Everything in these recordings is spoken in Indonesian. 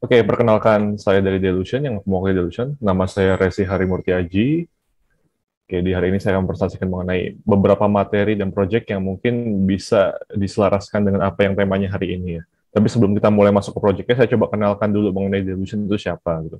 Oke, perkenalkan saya dari Delusion, yang mewakili Delusion. Nama saya Resi Harimurti Aji. Oke, di hari ini saya akan mempresentasikan mengenai beberapa materi dan proyek yang mungkin bisa diselaraskan dengan apa yang temanya hari ini ya. Tapi sebelum kita mulai masuk ke proyeknya, saya coba kenalkan dulu mengenai Delusion itu siapa gitu.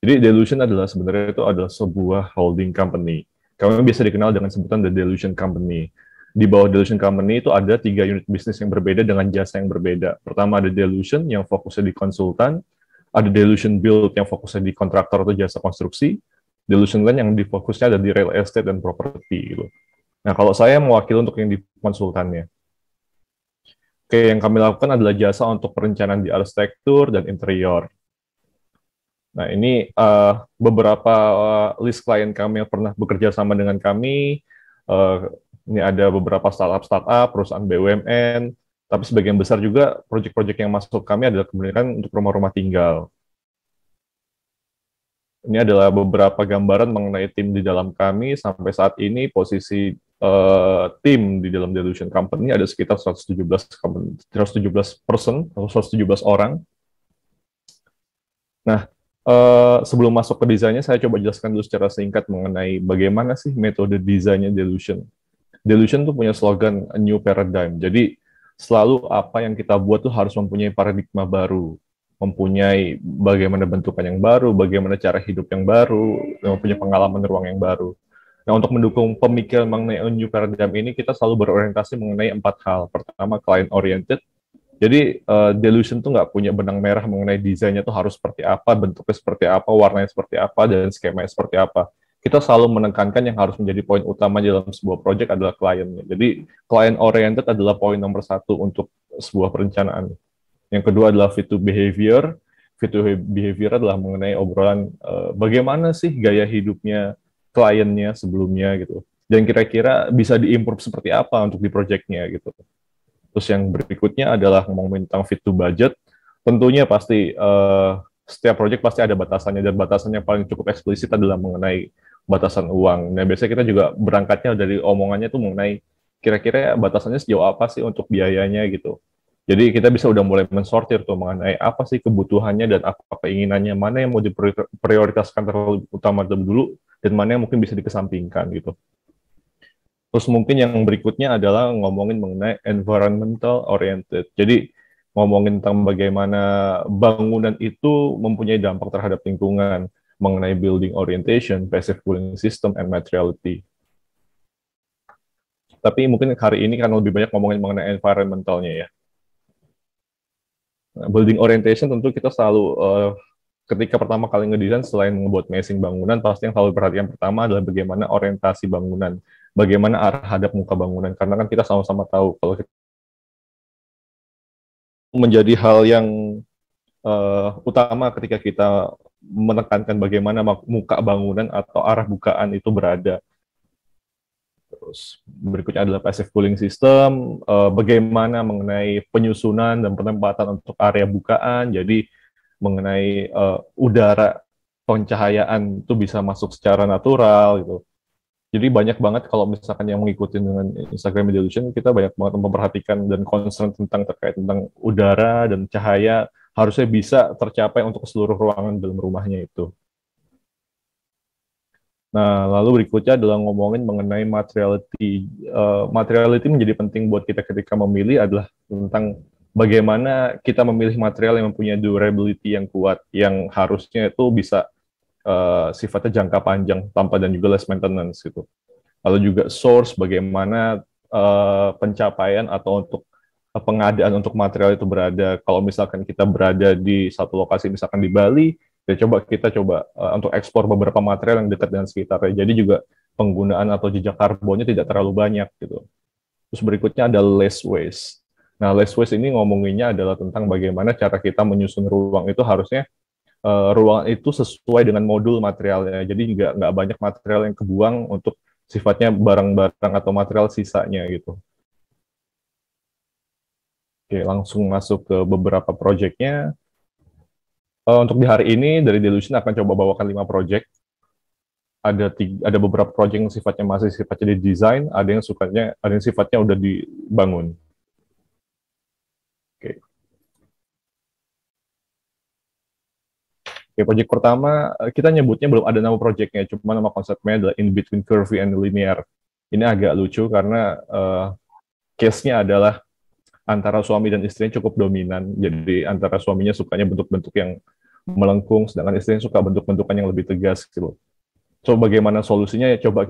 Jadi Delusion adalah sebenarnya itu adalah sebuah holding company. Kami biasa dikenal dengan sebutan The Delusion Company. Di bawah Delusion Company itu ada 3 unit bisnis yang berbeda dengan jasa yang berbeda. Pertama ada Delusion yang fokusnya di konsultan, ada Delusion Build yang fokusnya di kontraktor atau jasa konstruksi, Delusion Land yang di fokusnya ada di real estate dan properti gitu. Nah, kalau saya mewakili untuk yang di konsultannya. Oke, yang kami lakukan adalah jasa untuk perencanaan di arsitektur dan interior. Nah, ini beberapa list klien kami yang pernah bekerja sama dengan kami. Uh, ini ada beberapa startup, perusahaan BUMN, tapi sebagian besar juga proyek-proyek yang masuk kami adalah kebanyakan untuk rumah-rumah tinggal. Ini adalah beberapa gambaran mengenai tim di dalam kami. Sampai saat ini posisi tim di dalam Delusion Company ada sekitar 117 person atau 117 orang. Nah, sebelum masuk ke desainnya, saya coba jelaskan dulu secara singkat mengenai bagaimana sih metode desainnya Delusion. Delusion tuh punya slogan A New Paradigm. Jadi selalu apa yang kita buat tuh harus mempunyai paradigma baru, mempunyai bagaimana bentukan yang baru, bagaimana cara hidup yang baru, mempunyai pengalaman ruang yang baru. Nah, untuk mendukung pemikiran mengenai A New Paradigm ini, kita selalu berorientasi mengenai 4 hal. Pertama, client oriented. Jadi, Delusion tuh nggak punya benang merah mengenai desainnya tuh harus seperti apa, bentuknya seperti apa, warnanya seperti apa, dan skemanya seperti apa. Kita selalu menekankan yang harus menjadi poin utama dalam sebuah project adalah kliennya. Jadi, client oriented adalah poin nomor satu untuk sebuah perencanaan. Yang kedua adalah fit to behavior. Fit to behavior adalah mengenai obrolan bagaimana sih gaya hidupnya kliennya sebelumnya gitu. Dan kira-kira bisa diimprove seperti apa untuk di projectnya gitu. Terus yang berikutnya adalah ngomongin tentang fit to budget. Tentunya pasti setiap project pasti ada batasannya, dan batasannya paling cukup eksplisit adalah mengenai batasan uang. Nah, biasanya kita juga berangkatnya dari omongannya tuh mengenai kira-kira batasannya sejauh apa sih untuk biayanya gitu. Jadi kita bisa udah mulai mensortir tuh mengenai apa sih kebutuhannya dan apa keinginannya, mana yang mau diprioritaskan terlalu utama dulu, dan mana yang mungkin bisa dikesampingkan gitu. Terus mungkin yang berikutnya adalah ngomongin mengenai environmental oriented. Jadi ngomongin tentang bagaimana bangunan itu mempunyai dampak terhadap lingkungan, mengenai building orientation, passive cooling system, and materiality. Tapi mungkin hari ini kan lebih banyak ngomongin mengenai environmentalnya ya. Nah, building orientation tentu kita selalu ketika pertama kali ngedesain, selain ngebuat matching bangunan, pasti yang selalu perhatian pertama adalah bagaimana orientasi bangunan, bagaimana arah hadap muka bangunan. Karena kan kita sama-sama tahu kalau menjadi hal yang utama ketika kita menekankan bagaimana muka bangunan atau arah bukaan itu berada. Terus berikutnya adalah passive cooling system, bagaimana mengenai penyusunan dan penempatan untuk area bukaan. Jadi mengenai udara, pencahayaan itu bisa masuk secara natural gitu. Jadi banyak banget kalau misalkan yang mengikuti dengan Instagram Delusion, kita banyak banget memperhatikan dan concern tentang terkait tentang udara dan cahaya harusnya bisa tercapai untuk seluruh ruangan dalam rumahnya itu. Nah, lalu berikutnya adalah ngomongin mengenai materiality. Materiality menjadi penting buat kita ketika memilih adalah tentang bagaimana kita memilih material yang mempunyai durability yang kuat, yang harusnya itu bisa sifatnya jangka panjang tanpa dan juga less maintenance gitu. Lalu juga source, bagaimana pencapaian atau untuk pengadaan untuk material itu berada. Kalau misalkan kita berada di satu lokasi, misalkan di Bali, ya kita coba untuk ekspor beberapa material yang dekat dengan sekitarnya. Jadi juga penggunaan atau jejak karbonnya tidak terlalu banyak gitu. Terus berikutnya ada less waste. Nah, less waste ini ngomonginnya adalah tentang bagaimana cara kita menyusun ruang itu harusnya ruangan itu sesuai dengan modul materialnya. Jadi juga nggak banyak material yang kebuang untuk sifatnya barang-barang atau material sisanya gitu. Oke, langsung masuk ke beberapa proyeknya. Untuk di hari ini dari Delusion akan coba bawakan 5 proyek. Ada beberapa proyek yang sifatnya masih sifatnya di desain, ada yang sifatnya udah dibangun. Oke. Oke, project pertama kita nyebutnya belum ada nama projectnya, cuma nama konsepnya adalah In Between Curvy and Linear. Ini agak lucu karena case-nya adalah antara suami dan istrinya cukup dominan. Jadi antara suaminya sukanya bentuk-bentuk yang melengkung, sedangkan istrinya suka bentuk-bentukan yang lebih tegas gitu. So bagaimana solusinya ya coba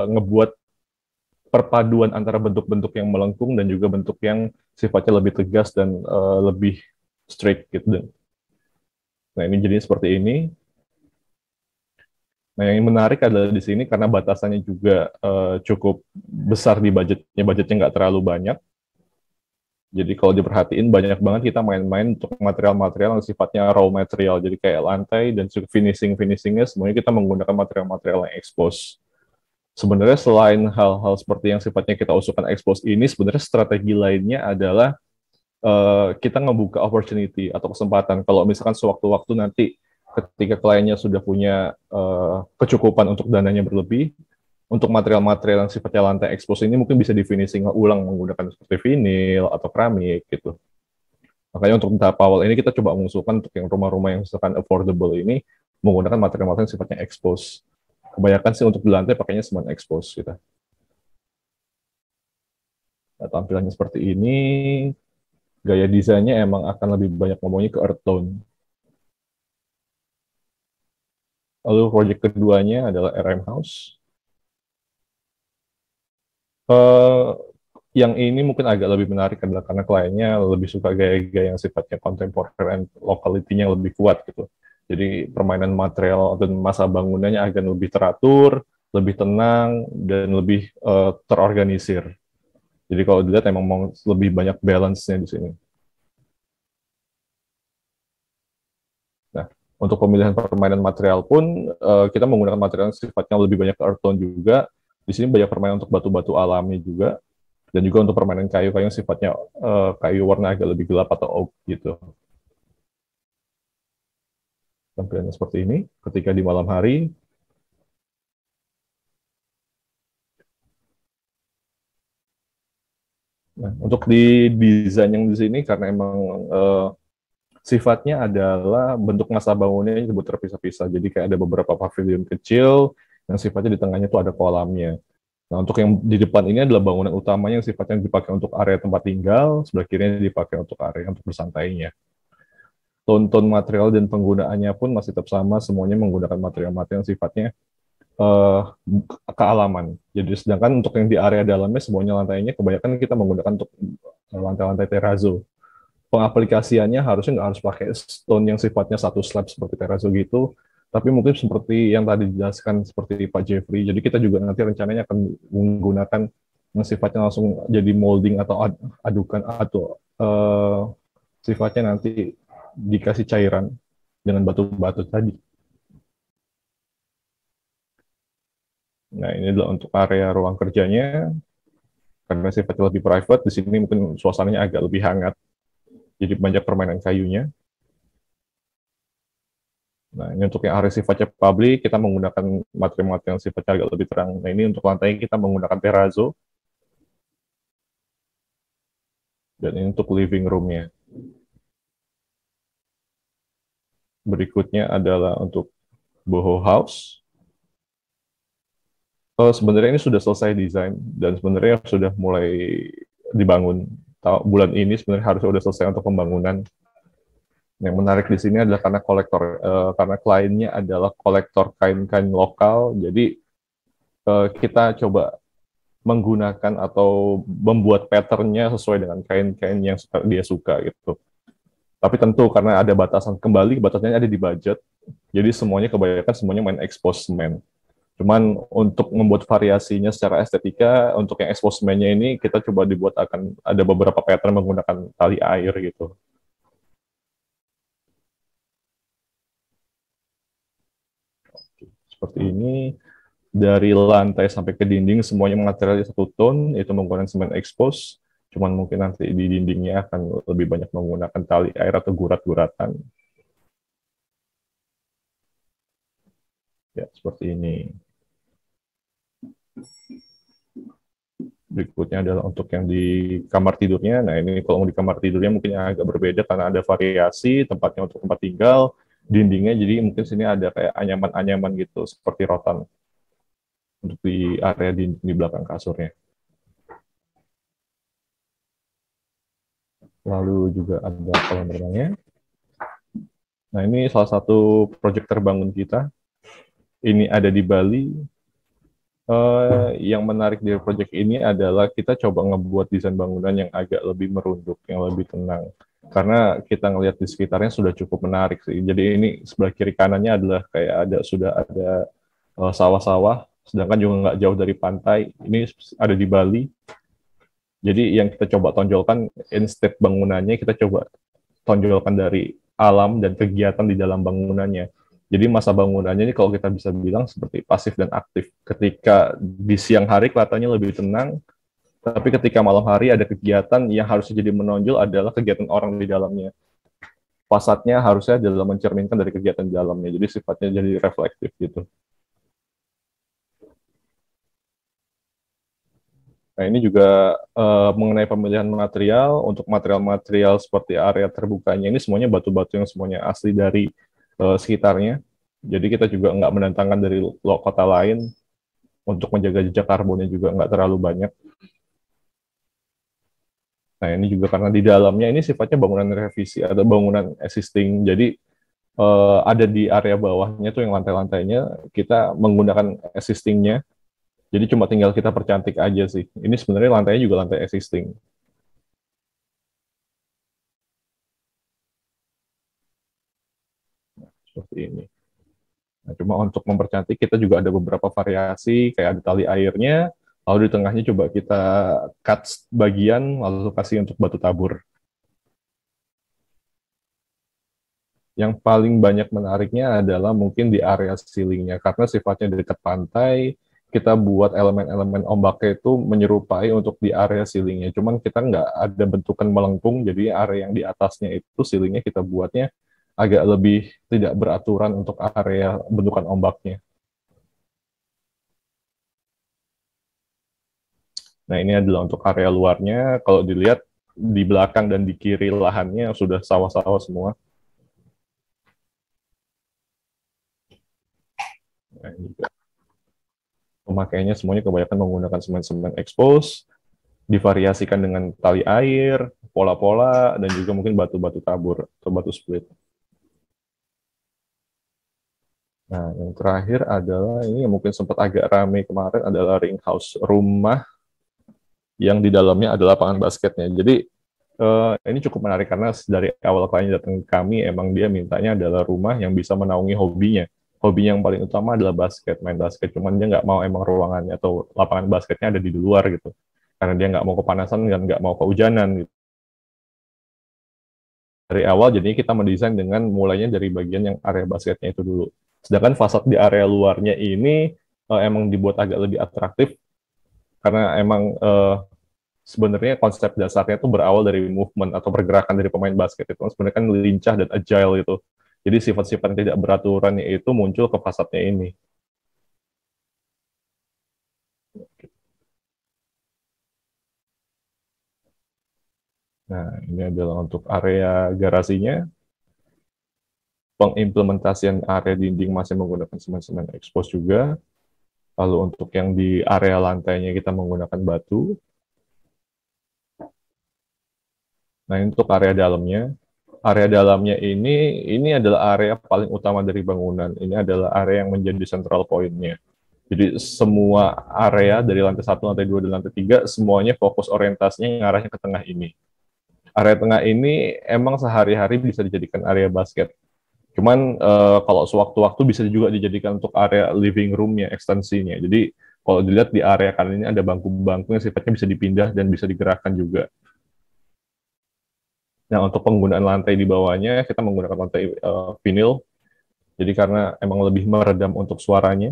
ngebuat perpaduan antara bentuk-bentuk yang melengkung dan juga bentuk yang sifatnya lebih tegas dan lebih straight gitu. Nah ini jadi seperti ini. Nah yang menarik adalah di sini karena batasannya juga cukup besar di budgetnya nggak terlalu banyak. Jadi kalau diperhatiin banyak banget kita main-main untuk material-material yang sifatnya raw material. Jadi kayak lantai dan finishingnya semuanya kita menggunakan material-material yang expose. Sebenarnya selain hal-hal seperti yang sifatnya kita usulkan expose ini, sebenarnya strategi lainnya adalah kita ngebuka opportunity atau kesempatan. Kalau misalkan sewaktu-waktu nanti ketika kliennya sudah punya kecukupan untuk dananya berlebih, untuk material-material yang sifatnya lantai expose ini mungkin bisa di finishing ulang menggunakan seperti vinil atau keramik gitu. Makanya untuk tahap awal ini kita coba mengusulkan untuk yang rumah-rumah yang misalkan affordable ini menggunakan material-material yang sifatnya expose. Kebanyakan sih untuk di lantai pakainya semen expose gitu. Nah, tampilannya seperti ini. Gaya desainnya emang akan lebih banyak ngomongnya ke earth tone. Lalu project keduanya adalah RM House. Yang ini mungkin agak lebih menarik adalah karena kliennya lebih suka gaya-gaya yang sifatnya kontemporer dan locality-nya lebih kuat gitu. Jadi permainan material dan masa bangunannya akan lebih teratur, lebih tenang, dan lebih terorganisir. Jadi kalau dilihat emang mau lebih banyak balance-nya di sini. Nah, untuk pemilihan permainan material pun kita menggunakan material yang sifatnya lebih banyak ke earth tone juga. Di sini banyak permainan untuk batu-batu alami juga, dan juga untuk permainan kayu-kayu yang sifatnya kayu warna agak lebih gelap atau oak gitu. Tampilannya seperti ini ketika di malam hari. Nah, untuk di desain yang di sini karena emang sifatnya adalah bentuk masa bangunnya yang disebut terpisah-pisah. Jadi kayak ada beberapa pavilion kecil yang sifatnya di tengahnya itu ada kolamnya. Nah, untuk yang di depan ini adalah bangunan utamanya yang sifatnya dipakai untuk area tempat tinggal, sebelah kirinya dipakai untuk area untuk bersantainya. Tone-tone material dan penggunaannya pun masih tetap sama, semuanya menggunakan material-material yang sifatnya uh, kealaman. Jadi sedangkan untuk yang di area dalamnya semuanya lantainya kebanyakan kita menggunakan untuk lantai-lantai terrazzo. Pengaplikasiannya harusnya nggak harus pakai stone yang sifatnya satu slab seperti terrazzo gitu, tapi mungkin seperti yang tadi dijelaskan seperti Pak Jeffrey. Jadi kita juga nanti rencananya akan menggunakan yang sifatnya langsung jadi molding atau adukan atau sifatnya nanti dikasih cairan dengan batu-batu tadi. Nah, ini adalah untuk area ruang kerjanya. Karena sifatnya lebih private, di sini mungkin suasananya agak lebih hangat. Jadi banyak permainan kayunya. Nah, ini untuk yang area sifatnya public, kita menggunakan material-material yang sifatnya agak lebih terang. Nah, ini untuk lantai kita menggunakan terrazzo. Dan ini untuk living room-nya. Berikutnya adalah untuk boho house. Sebenarnya ini sudah selesai desain, dan sebenarnya sudah mulai dibangun. Bulan ini sebenarnya harus sudah selesai untuk pembangunan. Yang menarik di sini adalah karena karena kliennya adalah kolektor kain-kain lokal, jadi kita coba menggunakan atau membuat patternnya sesuai dengan kain-kain yang dia suka gitu. Tapi tentu karena ada batasan kembali, batasannya ada di budget, jadi kebanyakan semuanya main expose semen. Cuman untuk membuat variasinya secara estetika, untuk yang expose semennya ini kita coba dibuat akan ada beberapa pattern menggunakan tali air gitu. Seperti ini, dari lantai sampai ke dinding semuanya materialnya satu tone, yaitu menggunakan semen expose. Cuman mungkin nanti di dindingnya akan lebih banyak menggunakan tali air atau gurat-guratan. Ya, seperti ini. Berikutnya adalah untuk yang di kamar tidurnya. Nah, ini kalau di kamar tidurnya mungkin agak berbeda karena ada variasi tempatnya untuk tempat tinggal, dindingnya, jadi mungkin sini ada kayak anyaman-anyaman gitu seperti rotan untuk di area di belakang kasurnya. Lalu juga ada kolam renangnya. Nah, ini salah satu proyek terbangun kita. Ini ada di Bali. Yang menarik dari proyek ini adalah kita coba ngebuat desain bangunan yang agak lebih merunduk, yang lebih tenang. Karena kita ngelihat di sekitarnya sudah cukup menarik sih. Jadi ini sebelah kiri kanannya adalah kayak sudah ada sawah-sawah, sedangkan juga nggak jauh dari pantai. Ini ada di Bali. Jadi yang kita coba tonjolkan, instead bangunannya, kita coba tonjolkan dari alam dan kegiatan di dalam bangunannya. Jadi masa bangunannya ini kalau kita bisa bilang seperti pasif dan aktif. Ketika di siang hari kelihatannya lebih tenang, tapi ketika malam hari ada kegiatan yang harusnya jadi menonjol adalah kegiatan orang di dalamnya. Fasadnya harusnya adalah mencerminkan dari kegiatan di dalamnya. Jadi sifatnya jadi reflektif gitu. Nah, ini juga mengenai pemilihan material. Untuk material-material seperti area terbukanya ini semuanya batu-batu yang semuanya asli dari sekitarnya. Jadi kita juga nggak mendatangkan dari kota lain. Untuk menjaga jejak karbonnya juga nggak terlalu banyak. Nah, ini juga karena di dalamnya ini sifatnya bangunan revisi atau bangunan existing. Jadi ada di area bawahnya tuh yang lantai-lantainya kita menggunakan existingnya. Jadi cuma tinggal kita percantik aja sih. Ini sebenarnya lantainya juga lantai existing. Seperti ini. Nah, cuma untuk mempercantik kita juga ada beberapa variasi, kayak ada tali airnya, lalu di tengahnya coba kita cut bagian, lalu kasih untuk batu tabur. Yang paling banyak menariknya adalah mungkin di area ceilingnya, karena sifatnya di dekat pantai, kita buat elemen-elemen ombaknya itu menyerupai untuk di area ceilingnya. Cuman kita nggak ada bentukan melengkung, jadi area yang di atasnya itu ceilingnya kita buatnya agak lebih tidak beraturan untuk area bentukan ombaknya. Nah, ini adalah untuk area luarnya. Kalau dilihat di belakang dan di kiri lahannya sudah sawah-sawah semua. Nah, ini juga pemakaiannya semuanya kebanyakan menggunakan semen-semen expose, divariasikan dengan tali air, pola-pola, dan juga mungkin batu-batu tabur atau batu split. Nah, yang terakhir adalah ini yang mungkin sempat agak ramai kemarin adalah ring house, rumah yang di dalamnya ada lapangan basketnya. Jadi ini cukup menarik karena dari awal klien datang ke kami, emang dia mintanya adalah rumah yang bisa menaungi hobinya. Hobi yang paling utama adalah basket, main basket. Cuman dia nggak mau emang ruangannya atau lapangan basketnya ada di luar gitu. Karena dia nggak mau kepanasan dan nggak mau kehujanan gitu. Dari awal jadinya kita mendesain dengan mulainya dari bagian yang area basketnya itu dulu. Sedangkan fasad di area luarnya ini emang dibuat agak lebih atraktif karena emang sebenarnya konsep dasarnya itu berawal dari movement atau pergerakan dari pemain basket itu sebenarnya kan lincah dan agile itu. Jadi sifat-sifat yang tidak beraturan itu muncul ke fasadnya ini. Nah, ini adalah untuk area garasinya. Pengimplementasian area dinding masih menggunakan semen-semen expose juga. Lalu untuk yang di area lantainya kita menggunakan batu. Nah, untuk area dalamnya. Area dalamnya ini adalah area paling utama dari bangunan. Ini adalah area yang menjadi central point-nya. Jadi semua area dari lantai satu, lantai 2, dan lantai 3, semuanya fokus orientasinya ngarahnya ke tengah ini. Area tengah ini emang sehari-hari bisa dijadikan area basket. Cuman kalau sewaktu-waktu bisa juga dijadikan untuk area living room-nya, ekstensinya. Jadi kalau dilihat di area kanan ini ada bangku-bangku yang sifatnya bisa dipindah dan bisa digerakkan juga. Nah, untuk penggunaan lantai di bawahnya, kita menggunakan lantai vinyl. Jadi karena emang lebih meredam untuk suaranya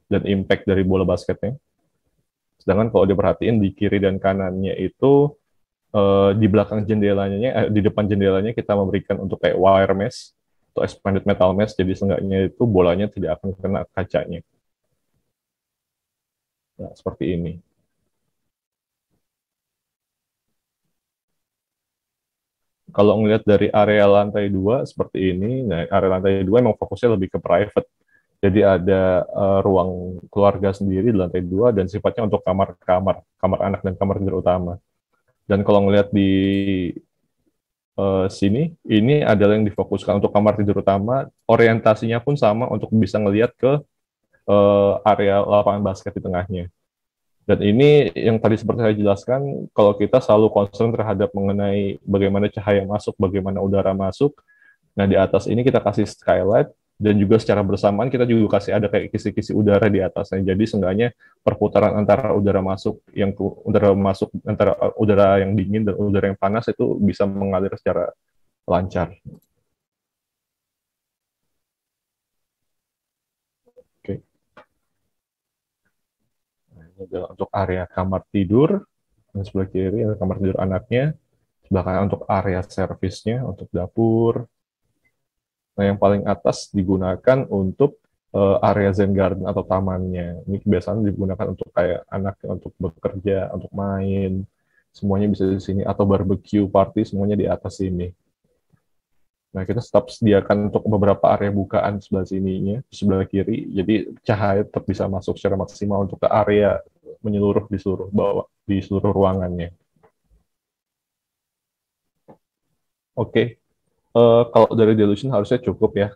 dan impact dari bola basketnya. Sedangkan kalau diperhatiin di kiri dan kanannya itu di belakang jendelanya, di depan jendelanya kita memberikan untuk kayak wire mesh atau expanded metal mesh, jadi seenggaknya itu bolanya tidak akan kena kacanya. Nah, seperti ini. 。 . 。 . 。 . 。 . . . . . . . 。 . . . . . 。 . 。 . 。 . 。 . 。 . 。 . 。 。 . 。 。 。 . 。 。 . 。 。 . 。 . 。 . . . 。 . 。 . 。 . 。Kalau ngelihat dari area lantai 2 seperti ini, nah area lantai 2 emang fokusnya lebih ke private. Jadi ada ruang keluarga sendiri di lantai 2 dan sifatnya untuk kamar-kamar, kamar anak dan kamar tidur utama. Dan kalau ngelihat di sini, ini adalah yang difokuskan untuk kamar tidur utama, orientasinya pun sama untuk bisa ngelihat ke area lapangan basket di tengahnya. Dan ini yang tadi seperti saya jelaskan, kalau kita selalu concern terhadap mengenai bagaimana cahaya masuk, bagaimana udara masuk. Nah, di atas ini kita kasih skylight, dan juga secara bersamaan kita juga kasih ada kayak kisi-kisi udara di atasnya. Jadi seenggaknya perputaran antara udara masuk udara masuk antara udara yang dingin dan udara yang panas itu bisa mengalir secara lancar. Oke. Nah, ini adalah untuk area kamar tidur. Yang sebelah kiri adalah kamar tidur anaknya. Sebelah kanan untuk area servisnya, untuk dapur. Nah, yang paling atas digunakan untuk area Zen Garden atau tamannya. Ini kebiasaan digunakan untuk kayak anak untuk bekerja, untuk main, semuanya bisa di sini. Atau barbecue party, semuanya di atas sini. Nah, kita tetap sediakan untuk beberapa area bukaan sebelah sininya, di sebelah kiri. Jadi cahaya tetap bisa masuk secara maksimal untuk ke area menyeluruh di seluruh bawah, di seluruh ruangannya. Oke, kalau dari Delusion harusnya cukup ya.